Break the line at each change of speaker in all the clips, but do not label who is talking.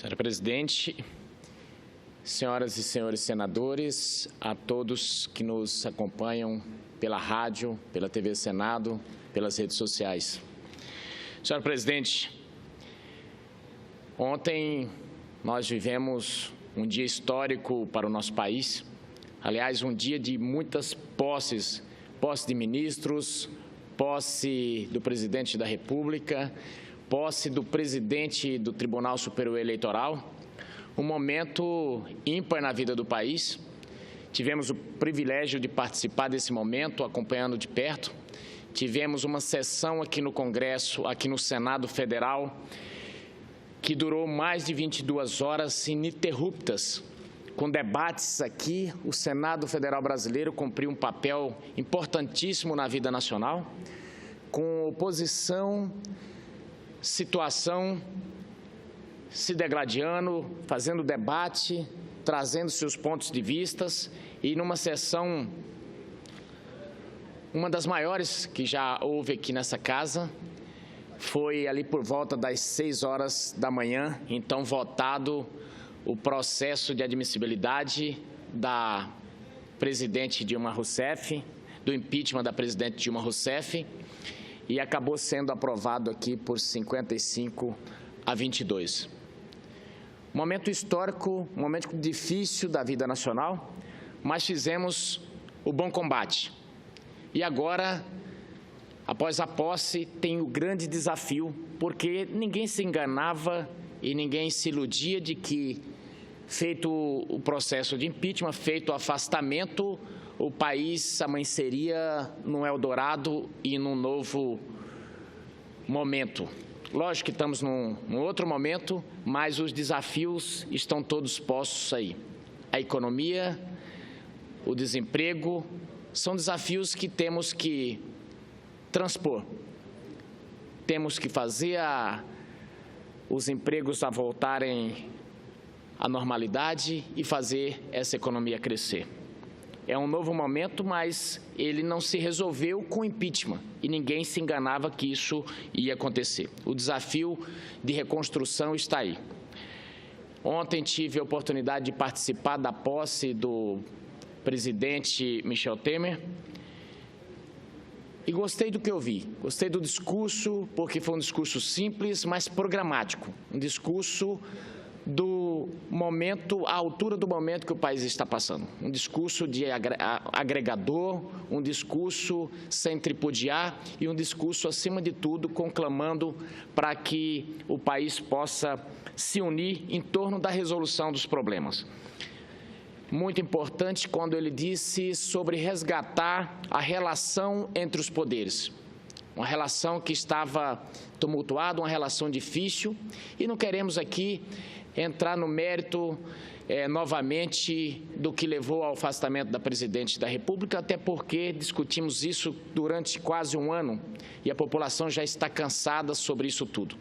Senhora Presidente, senhoras e senhores senadores, a todos que nos acompanham pela rádio, pela TV Senado, pelas redes sociais. Senhora Presidente, ontem nós vivemos um dia histórico para o nosso país. Aliás, um dia de muitas posses, posse de ministros, posse do presidente da República, posse do presidente do Tribunal Superior Eleitoral, um momento ímpar na vida do país. Tivemos o privilégio de participar desse momento, acompanhando de perto. Tivemos uma sessão aqui no Congresso, aqui no Senado Federal, que durou mais de 22 horas ininterruptas, com debates aqui. O Senado Federal brasileiro cumpriu um papel importantíssimo na vida nacional, com oposição, situação se degladiando, fazendo debate, trazendo seus pontos de vistas, e numa sessão, uma das maiores que já houve aqui nessa casa, foi ali por volta das 6 horas da manhã, então votado o processo de admissibilidade da presidente Dilma Rousseff, do impeachment da presidente Dilma Rousseff, e acabou sendo aprovado aqui por 55-22. Momento histórico, momento difícil da vida nacional, mas fizemos o bom combate. E agora, após a posse, tem o grande desafio, porque ninguém se enganava e ninguém se iludia de que, feito o processo de impeachment, feito o afastamento, o país amanheceria num Eldorado e num novo momento. Lógico que estamos num outro momento, mas os desafios estão todos postos aí. A economia, o desemprego, são desafios que temos que transpor. Temos que fazer os empregos a voltarem à normalidade e fazer essa economia crescer. É um novo momento, mas ele não se resolveu com o impeachment e ninguém se enganava que isso ia acontecer. O desafio de reconstrução está aí. Ontem tive a oportunidade de participar da posse do presidente Michel Temer e gostei do que eu vi. Gostei do discurso, porque foi um discurso simples, mas programático. Um discurso do momento, à altura do momento que o país está passando. Um discurso de agregador, um discurso sem tripudiar e um discurso, acima de tudo, conclamando para que o país possa se unir em torno da resolução dos problemas. Muito importante quando ele disse sobre resgatar a relação entre os poderes. Uma relação que estava tumultuada, uma relação difícil, e não queremos aqui entrar no mérito novamente do que levou ao afastamento da presidente da República, até porque discutimos isso durante quase um ano e a população já está cansada sobre isso tudo.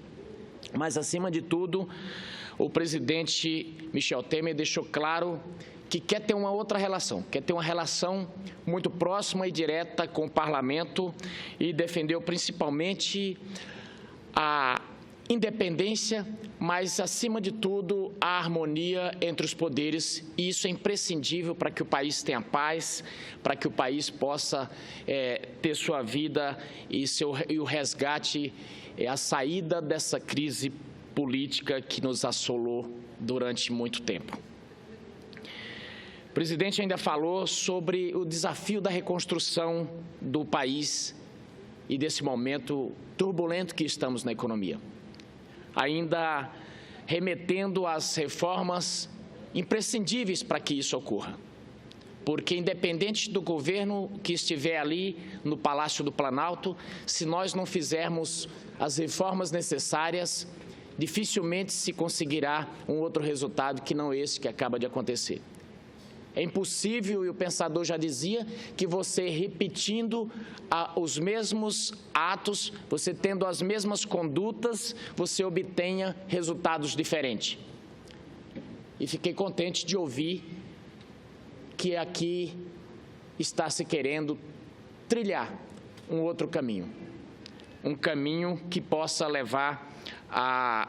Mas, acima de tudo, o presidente Michel Temer deixou claro que quer ter uma outra relação, quer ter uma relação muito próxima e direta com o parlamento e defendeu principalmente a independência, mas, acima de tudo, a harmonia entre os poderes. E isso é imprescindível para que o país tenha paz, para que o país possa ter sua vida e o resgate, a saída dessa crise política que nos assolou durante muito tempo. O presidente ainda falou sobre o desafio da reconstrução do país e desse momento turbulento que estamos na economia. Ainda remetendo às reformas imprescindíveis para que isso ocorra. Porque, independente do governo que estiver ali no Palácio do Planalto, se nós não fizermos as reformas necessárias, dificilmente se conseguirá um outro resultado que não esse que acaba de acontecer. É impossível, e o pensador já dizia, que você repetindo os mesmos atos, você tendo as mesmas condutas, você obtenha resultados diferentes. E fiquei contente de ouvir que aqui está se querendo trilhar um outro caminho. Um caminho que possa levar a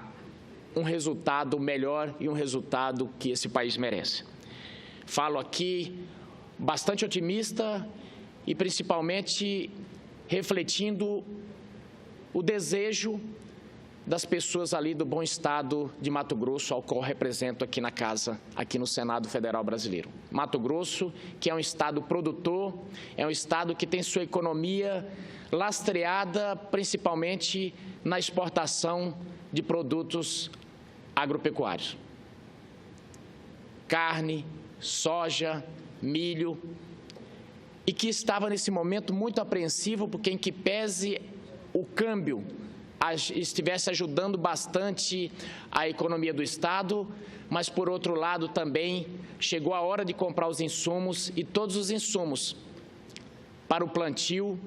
um resultado melhor e um resultado que esse país merece. Falo aqui bastante otimista e principalmente refletindo o desejo das pessoas ali do bom estado de Mato Grosso, ao qual represento aqui na casa, aqui no Senado Federal Brasileiro. Mato Grosso, que é um estado produtor, é um estado que tem sua economia lastreada principalmente na exportação de produtos agropecuários. Carne, soja, milho, e que estava nesse momento muito apreensivo, porque em que pese o câmbio estivesse ajudando bastante a economia do Estado, mas, por outro lado, também chegou a hora de comprar os insumos, e todos os insumos para o plantio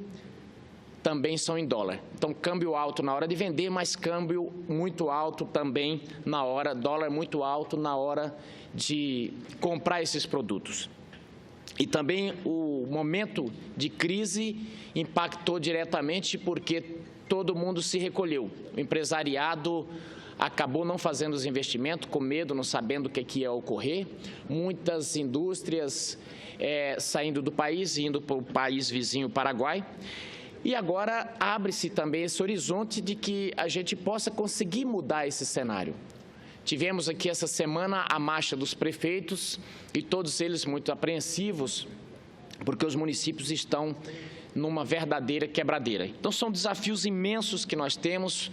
também são em dólar. Então, câmbio alto na hora de vender, mas câmbio muito alto também na hora, dólar muito alto na hora de comprar esses produtos. E também o momento de crise impactou diretamente porque todo mundo se recolheu. O empresariado acabou não fazendo os investimentos, com medo, não sabendo o que ia ocorrer. Muitas indústrias saindo do país, indo para o país vizinho, Paraguai. E agora abre-se também esse horizonte de que a gente possa conseguir mudar esse cenário. Tivemos aqui essa semana a marcha dos prefeitos e todos eles muito apreensivos, porque os municípios estão numa verdadeira quebradeira. Então, são desafios imensos que nós temos,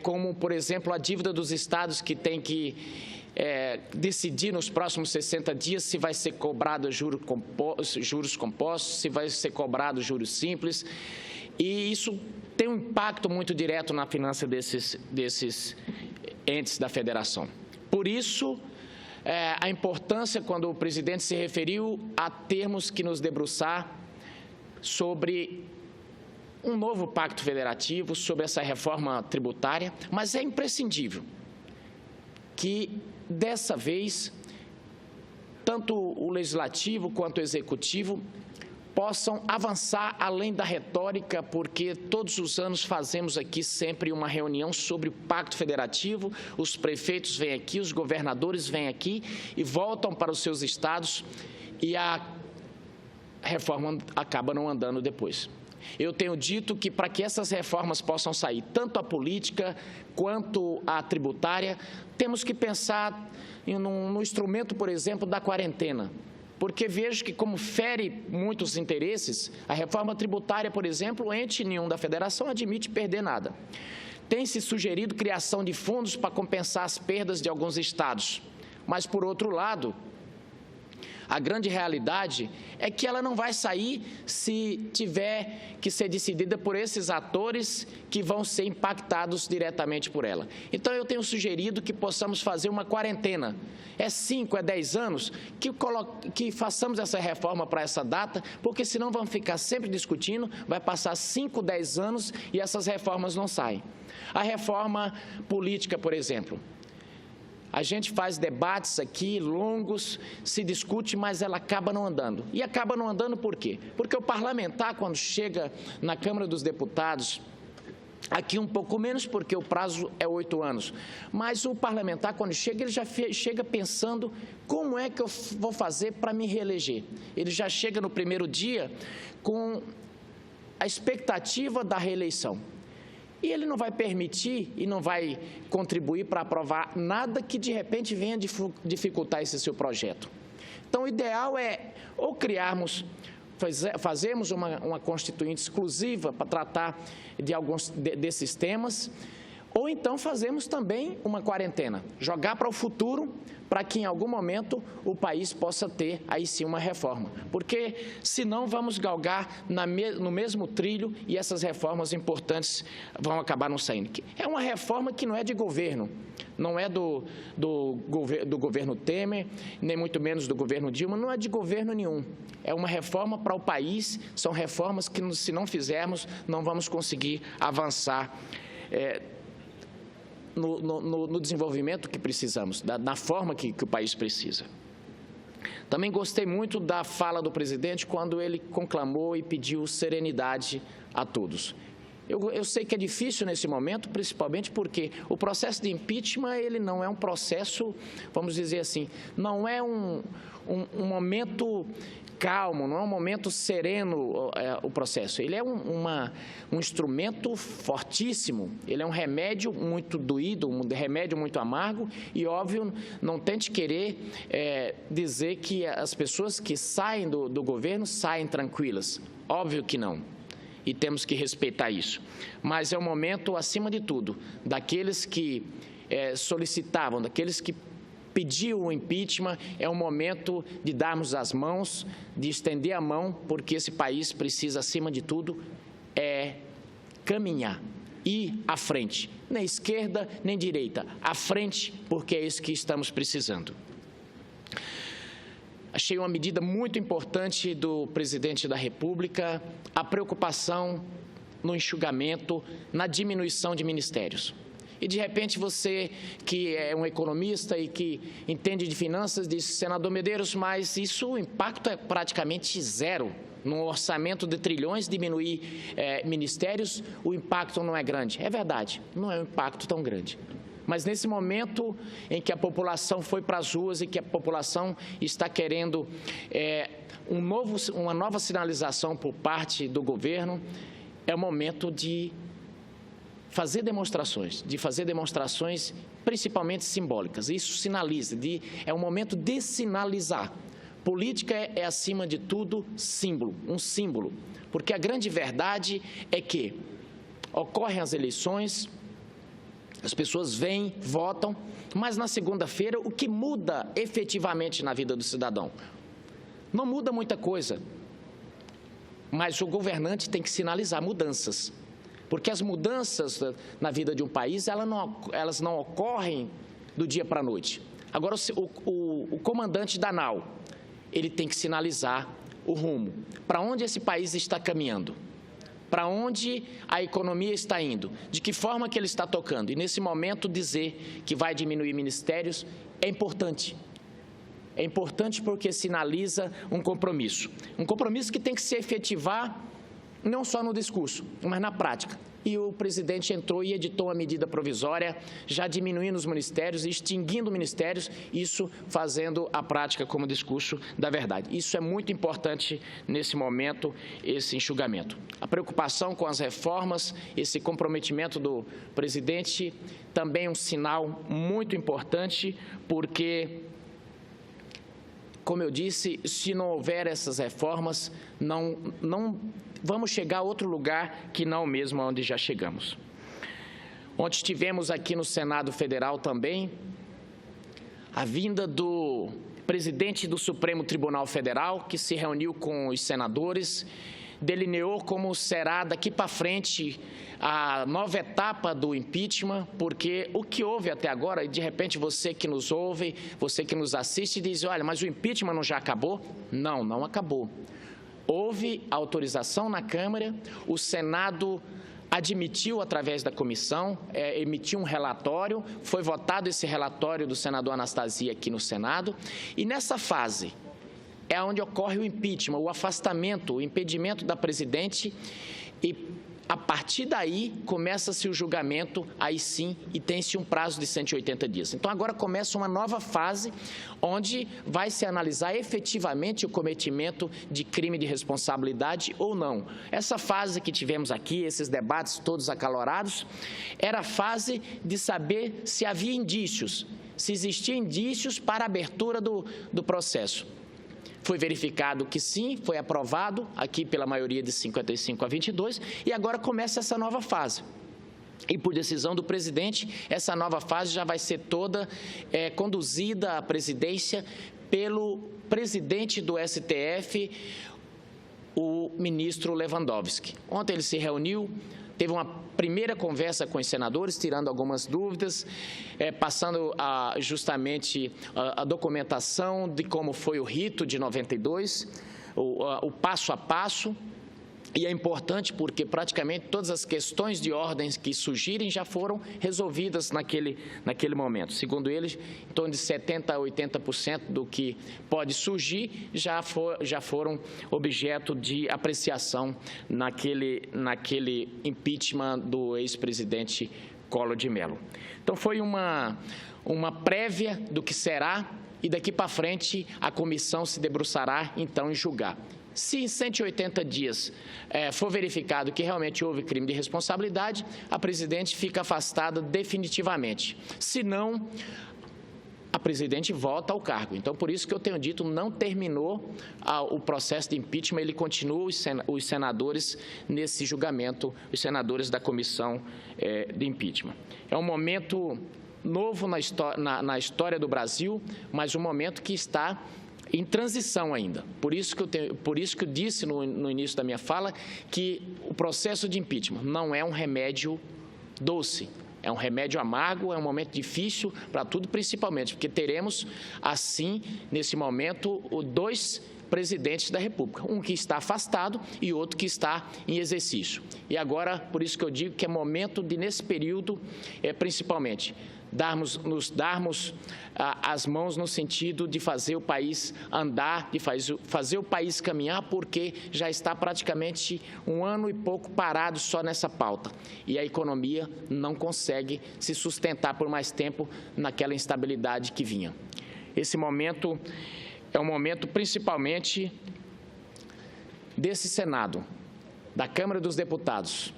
como, por exemplo, a dívida dos estados, que tem que decidir nos próximos 60 dias se vai ser cobrado juros compostos, se vai ser cobrado juros simples, e isso tem um impacto muito direto na finança desses entes da federação. Por isso, a importância, quando o presidente se referiu a termos que nos debruçar sobre um novo pacto federativo, sobre essa reforma tributária, mas é imprescindível que, dessa vez, tanto o Legislativo quanto o Executivo possam avançar além da retórica, porque todos os anos fazemos aqui sempre uma reunião sobre o Pacto Federativo, os prefeitos vêm aqui, os governadores vêm aqui e voltam para os seus estados e a reforma acaba não andando depois. Eu tenho dito que para que essas reformas possam sair, tanto a política quanto a tributária, temos que pensar no instrumento, por exemplo, da quarentena. Porque vejo que, como fere muitos interesses, a reforma tributária, por exemplo, o ente nenhum da federação admite perder nada. Tem-se sugerido criação de fundos para compensar as perdas de alguns estados. Mas, por outro lado, a grande realidade é que ela não vai sair se tiver que ser decidida por esses atores que vão ser impactados diretamente por ela. Então, eu tenho sugerido que possamos fazer uma quarentena. É 5, é 10 anos, que façamos essa reforma para essa data, porque senão vamos ficar sempre discutindo, vai passar 5, 10 anos e essas reformas não saem. A reforma política, por exemplo. A gente faz debates aqui, longos, se discute, mas ela acaba não andando. E acaba não andando por quê? Porque o parlamentar, quando chega na Câmara dos Deputados, aqui um pouco menos, porque o prazo é 8 anos, mas o parlamentar, quando chega, ele já chega pensando como é que eu vou fazer para me reeleger. Ele já chega no primeiro dia com a expectativa da reeleição. E ele não vai permitir e não vai contribuir para aprovar nada que, de repente, venha dificultar esse seu projeto. Então, o ideal é ou fazermos uma constituinte exclusiva para tratar de alguns desses temas, ou então fazemos também uma quarentena, jogar para o futuro, para que em algum momento o país possa ter aí sim uma reforma. Porque senão vamos galgar no mesmo trilho e essas reformas importantes vão acabar não saindo. É uma reforma que não é de governo, não é do governo Temer, nem muito menos do governo Dilma, não é de governo nenhum. É uma reforma para o país, são reformas que, se não fizermos, não vamos conseguir avançar no desenvolvimento que precisamos, na forma que o país precisa. Também gostei muito da fala do presidente quando ele conclamou e pediu serenidade a todos. Eu sei que é difícil nesse momento, principalmente porque o processo de impeachment, ele não é um processo, vamos dizer assim, não é um momento calmo, não é um momento sereno o processo. Ele é um instrumento fortíssimo, ele é um remédio muito doído, um remédio muito amargo e, óbvio, não tente querer dizer que as pessoas que saem do governo saem tranquilas. Óbvio que não. E temos que respeitar isso. Mas é um momento, acima de tudo, daqueles que solicitavam, daqueles que pediu o impeachment, é o momento de darmos as mãos, de estender a mão, porque esse país precisa, acima de tudo, caminhar, ir à frente, nem esquerda, nem direita, à frente, porque é isso que estamos precisando. Achei uma medida muito importante do presidente da República, a preocupação no enxugamento, na diminuição de ministérios. E, de repente, você que é um economista e que entende de finanças, diz, senador Medeiros, mas o impacto é praticamente zero. No orçamento de trilhões, diminuir ministérios, o impacto não é grande. É verdade, não é um impacto tão grande. Mas, nesse momento em que a população foi para as ruas e que a população está querendo uma nova sinalização por parte do governo, é o momento de fazer demonstrações principalmente simbólicas. Isso sinaliza, é um momento de sinalizar. Política é, acima de tudo, símbolo, um símbolo. Porque a grande verdade é que ocorrem as eleições, as pessoas vêm, votam, mas na segunda-feira o que muda efetivamente na vida do cidadão? Não muda muita coisa, mas o governante tem que sinalizar mudanças. Porque as mudanças na vida de um país, elas não ocorrem do dia para a noite. Agora, o comandante da nau, ele tem que sinalizar o rumo. Para onde esse país está caminhando? Para onde a economia está indo? De que forma que ele está tocando? E, nesse momento, dizer que vai diminuir ministérios é importante. É importante porque sinaliza um compromisso. Um compromisso que tem que se efetivar não só no discurso, mas na prática. E o presidente entrou e editou uma medida provisória, já diminuindo os ministérios, extinguindo ministérios, isso fazendo a prática como discurso da verdade. Isso é muito importante nesse momento, esse enxugamento. A preocupação com as reformas, esse comprometimento do presidente, também um sinal muito importante, porque, como eu disse, se não houver essas reformas, não vamos chegar a outro lugar que não mesmo onde já chegamos. Ontem tivemos aqui no Senado Federal também a vinda do presidente do Supremo Tribunal Federal, que se reuniu com os senadores, delineou como será daqui para frente a nova etapa do impeachment, porque o que houve até agora, e de repente você que nos ouve, você que nos assiste, diz, olha, mas o impeachment não já acabou? Não, não acabou. Houve autorização na Câmara, o Senado admitiu através da comissão, emitiu um relatório, foi votado esse relatório do senador Anastasia aqui no Senado, e nessa fase é onde ocorre o impeachment, o afastamento, o impedimento da presidente, e a partir daí começa-se o julgamento, aí sim, e tem-se um prazo de 180 dias. Então, agora começa uma nova fase, onde vai se analisar efetivamente o cometimento de crime de responsabilidade ou não. Essa fase que tivemos aqui, esses debates todos acalorados, era a fase de saber se havia indícios, se existiam indícios para a abertura do processo. Foi verificado que sim, foi aprovado aqui pela maioria de 55 a 22, e agora começa essa nova fase. E por decisão do presidente, essa nova fase já vai ser toda conduzida à presidência pelo presidente do STF, o ministro Lewandowski. Ontem ele se reuniu, teve uma primeira conversa com os senadores, tirando algumas dúvidas, passando justamente a documentação de como foi o rito de 92, o passo a passo, E é importante porque praticamente todas as questões de ordens que surgirem já foram resolvidas naquele momento. Segundo eles, em torno de 70% a 80% do que pode surgir já foram objeto de apreciação naquele impeachment do ex-presidente Collor de Mello. Então, foi uma prévia do que será e daqui para frente a comissão se debruçará, então, em julgar. Se em 180 dias for verificado que realmente houve crime de responsabilidade, a presidente fica afastada definitivamente. Se não, a presidente volta ao cargo. Então, por isso que eu tenho dito, não terminou o processo de impeachment, ele continua os senadores nesse julgamento, os senadores da comissão de impeachment. É um momento novo na história do Brasil, mas um momento que está em transição ainda. Por isso que eu disse no início da minha fala que o processo de impeachment não é um remédio doce, é um remédio amargo, é um momento difícil para tudo, principalmente porque teremos, assim, nesse momento, dois presidentes da República, um que está afastado e outro que está em exercício. E agora, por isso que eu digo que é momento de, nesse período, principalmente, nos darmos as mãos no sentido de fazer o país andar, de fazer o país caminhar, porque já está praticamente 1 ano e pouco parado só nessa pauta. E a economia não consegue se sustentar por mais tempo naquela instabilidade que vinha. Esse momento é um momento principalmente desse Senado, da Câmara dos Deputados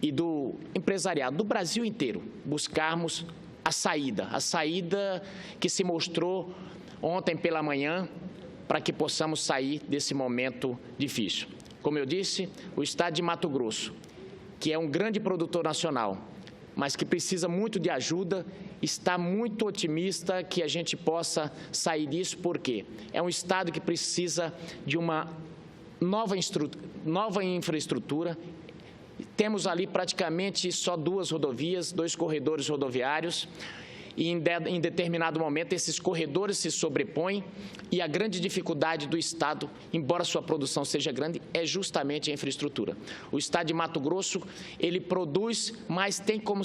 e do empresariado do Brasil inteiro, buscarmos a saída que se mostrou ontem pela manhã para que possamos sair desse momento difícil. Como eu disse, o estado de Mato Grosso, que é um grande produtor nacional, mas que precisa muito de ajuda, está muito otimista que a gente possa sair disso, porque é um estado que precisa de uma nova infraestrutura. Temos ali praticamente só 2 rodovias, 2 corredores rodoviários, e em determinado momento esses corredores se sobrepõem e a grande dificuldade do Estado, embora sua produção seja grande, é justamente a infraestrutura. O Estado de Mato Grosso, ele produz, mas tem como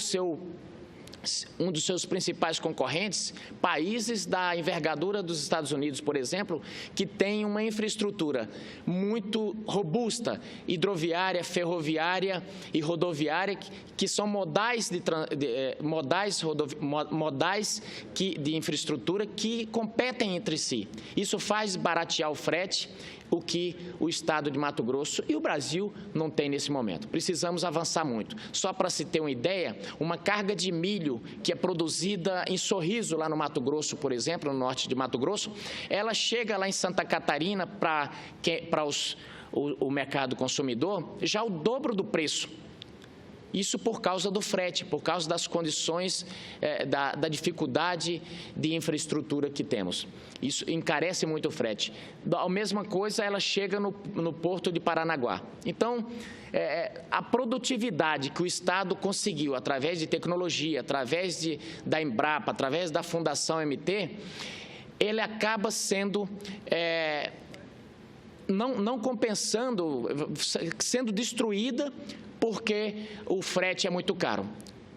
um dos seus principais concorrentes, países da envergadura dos Estados Unidos, por exemplo, que tem uma infraestrutura muito robusta, hidroviária, ferroviária e rodoviária, que são modais de infraestrutura que competem entre si. Isso faz baratear o frete, o que o estado de Mato Grosso e o Brasil não tem nesse momento. Precisamos avançar muito. Só para se ter uma ideia, uma carga de milho que é produzida em Sorriso, lá no Mato Grosso, por exemplo, no norte de Mato Grosso, ela chega lá em Santa Catarina para o mercado consumidor já o dobro do preço. Isso por causa do frete, por causa das condições, da dificuldade de infraestrutura que temos. Isso encarece muito o frete. A mesma coisa, ela chega no porto de Paranaguá. Então, a produtividade que o Estado conseguiu, através de tecnologia, através da Embrapa, através da Fundação MT, ele acaba sendo... não compensando, sendo destruída, porque o frete é muito caro.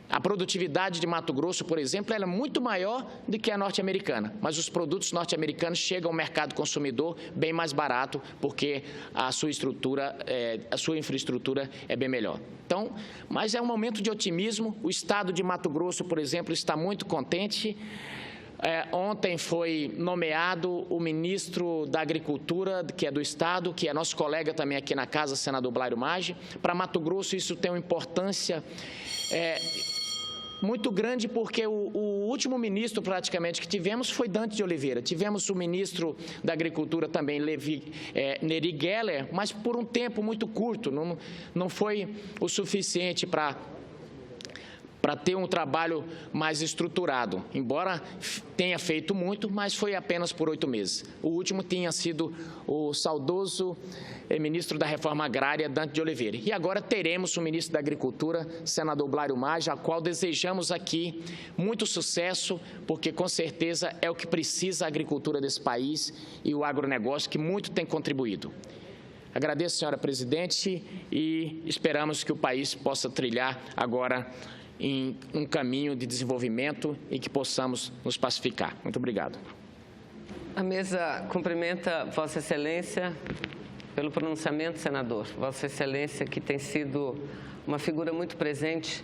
A produtividade de Mato Grosso, por exemplo, ela é muito maior do que a norte-americana, mas os produtos norte-americanos chegam ao mercado consumidor bem mais barato, porque a sua infraestrutura é bem melhor. Então, mas é um momento de otimismo. O estado de Mato Grosso, por exemplo, está muito contente. Ontem foi nomeado o ministro da Agricultura, que é do Estado, que é nosso colega também aqui na casa, senador Blairo Maggi. Para Mato Grosso, isso tem uma importância muito grande, porque o último ministro, praticamente, que tivemos foi Dante de Oliveira. Tivemos o ministro da Agricultura também, Neri Geller, mas por um tempo muito curto, não foi o suficiente para ter um trabalho mais estruturado, embora tenha feito muito, mas foi apenas por 8 meses. O último tinha sido o saudoso ministro da Reforma Agrária, Dante de Oliveira. E agora teremos o ministro da Agricultura, senador Blairo Maggi, a qual desejamos aqui muito sucesso, porque com certeza é o que precisa a agricultura desse país e o agronegócio, que muito tem contribuído. Agradeço, senhora presidente, e esperamos que o país possa trilhar agora em um caminho de desenvolvimento e que possamos nos pacificar. Muito obrigado.
A mesa cumprimenta Vossa Excelência pelo pronunciamento, senador. Vossa Excelência, que tem sido uma figura muito presente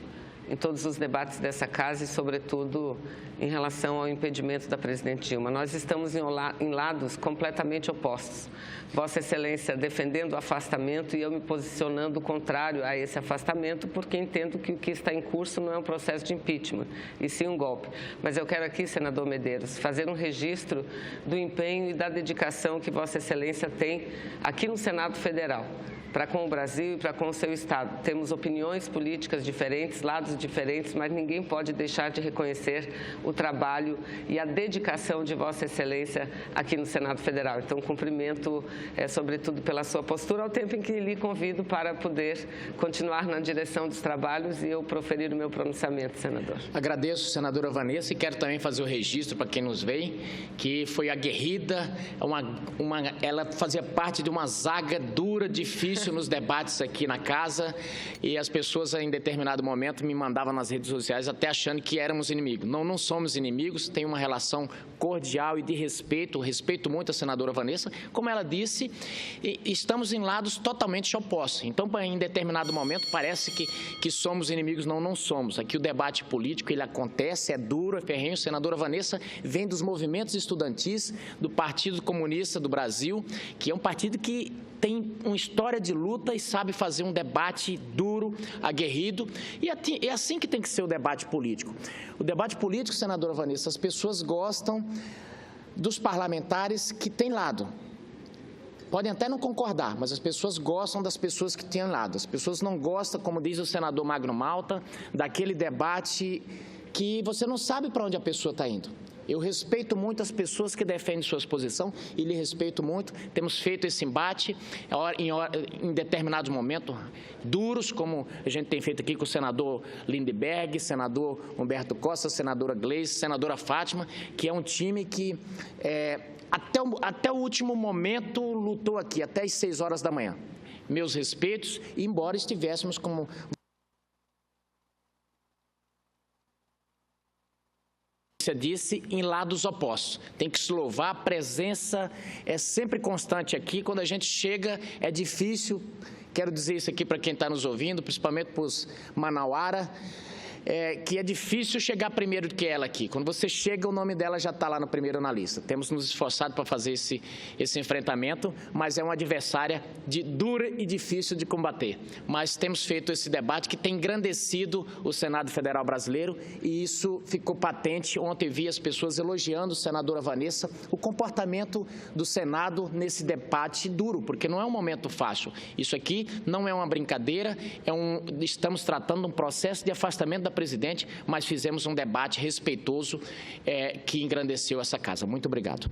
em todos os debates dessa casa e, sobretudo, em relação ao impedimento da presidente Dilma. Nós estamos em lados completamente opostos. Vossa Excelência defendendo o afastamento e eu me posicionando contrário a esse afastamento, porque entendo que o que está em curso não é um processo de impeachment, e sim um golpe. Mas eu quero aqui, senador Medeiros, fazer um registro do empenho e da dedicação que Vossa Excelência tem aqui no Senado Federal, para com o Brasil e para com o seu Estado. Temos opiniões políticas diferentes, lados diferentes, mas ninguém pode deixar de reconhecer o trabalho e a dedicação de Vossa Excelência aqui no Senado Federal. Então, cumprimento, sobretudo, pela sua postura, ao tempo em que lhe convido para poder continuar na direção dos trabalhos e eu proferir o meu pronunciamento, senador.
Agradeço, senadora Vanessa, e quero também fazer o registro para quem nos vê, que foi aguerrida, ela fazia parte de uma zaga dura, difícil, nos debates aqui na casa, e as pessoas em determinado momento me mandavam nas redes sociais até achando que éramos inimigos. Não somos inimigos, tem uma relação cordial e de respeito, respeito muito a senadora Vanessa, como ela disse, e estamos em lados totalmente opostos. Então, em determinado momento, parece que somos inimigos. Não somos. Aqui o debate político, ele acontece, é duro, é ferrenho. A senadora Vanessa vem dos movimentos estudantis do Partido Comunista do Brasil, que é um partido que tem uma história de luta e sabe fazer um debate duro, aguerrido, e é assim que tem que ser o debate político. O debate político, senadora Vanessa, as pessoas gostam dos parlamentares que têm lado. Podem até não concordar, mas as pessoas gostam das pessoas que têm lado. As pessoas não gostam, como diz o senador Magno Malta, daquele debate que você não sabe para onde a pessoa está indo. Eu respeito muito as pessoas que defendem suas posições e lhe respeito muito. Temos feito esse embate em determinados momentos duros, como a gente tem feito aqui com o senador Lindbergh, senador Humberto Costa, senadora Gleice, senadora Fátima, que é um time que até o último momento lutou aqui, até às 6 horas da manhã. Meus respeitos, embora estivéssemos como... disse, em lados opostos. Tem que se louvar, a presença é sempre constante aqui. Quando a gente chega, é difícil, quero dizer isso aqui para quem está nos ouvindo, principalmente para os manauara, que é difícil chegar primeiro do que ela aqui. Quando você chega, o nome dela já está lá no primeiro na lista. Temos nos esforçado para fazer esse enfrentamento, mas é uma adversária dura e difícil de combater. Mas temos feito esse debate que tem engrandecido o Senado Federal brasileiro, e isso ficou patente. Ontem vi as pessoas elogiando a senadora Vanessa, o comportamento do Senado nesse debate duro, porque não é um momento fácil. Isso aqui não é uma brincadeira, estamos tratando de um processo de afastamento da presidente, mas fizemos um debate respeitoso que engrandeceu essa casa. Muito obrigado.